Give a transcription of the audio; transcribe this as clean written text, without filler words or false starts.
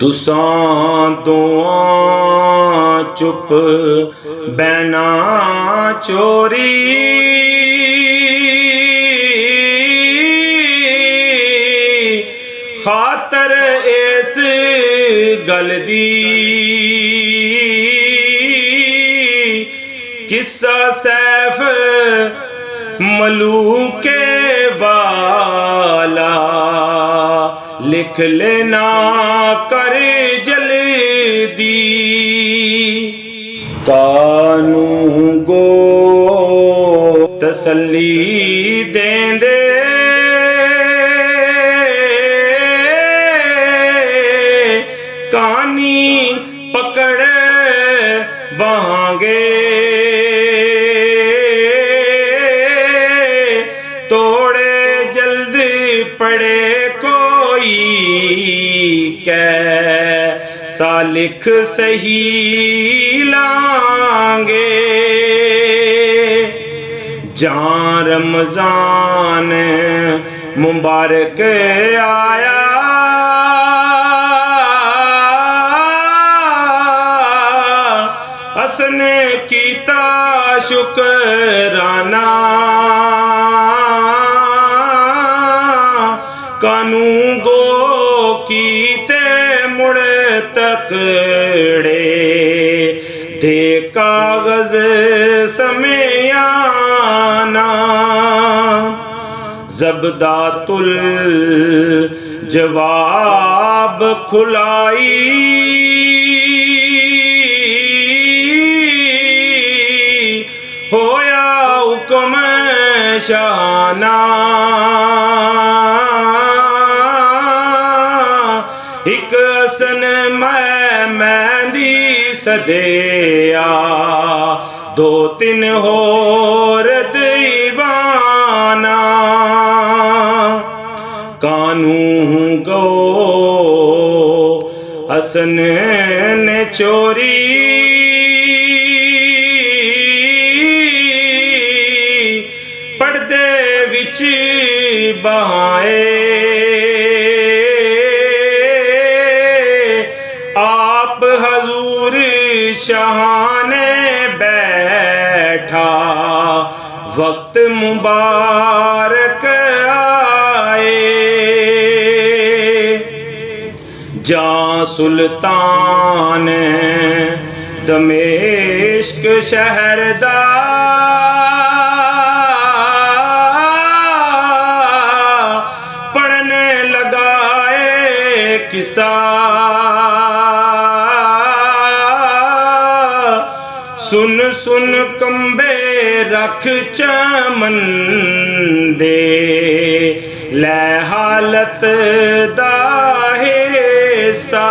तुसां दोआं चुप बैना चोरी, खातर इस गल दी किस्सा सैफ मलूके वाला लिख लेना कर जल्दी। कानू गो तसल्ली देंदे कानी पकड़ बहांगे, तोड़े जल्द पड़े कोई कैसा लिख सही लांगे। जहाँ रमजान मुबारक आया असने कीता शुकराना, कानू गो कीते मुड़ तकड़े दे कागज समयाना। ज़ब्दातुल जवाब खुलाई होया हुक्म शाना। एक असन मैंदी सदेया दो तीन होर दीवाना। कानू गो हसन ने चोरी पर्दे विच बहाए, आप हजूर शाहाने बैठा वक्त मुबारक आए। जा सुल्तान दमेश्क शहर दा पढ़ने लगाए किसा, सुन सुन कंबे रख चमन दे लै हालत दा हिस्सा।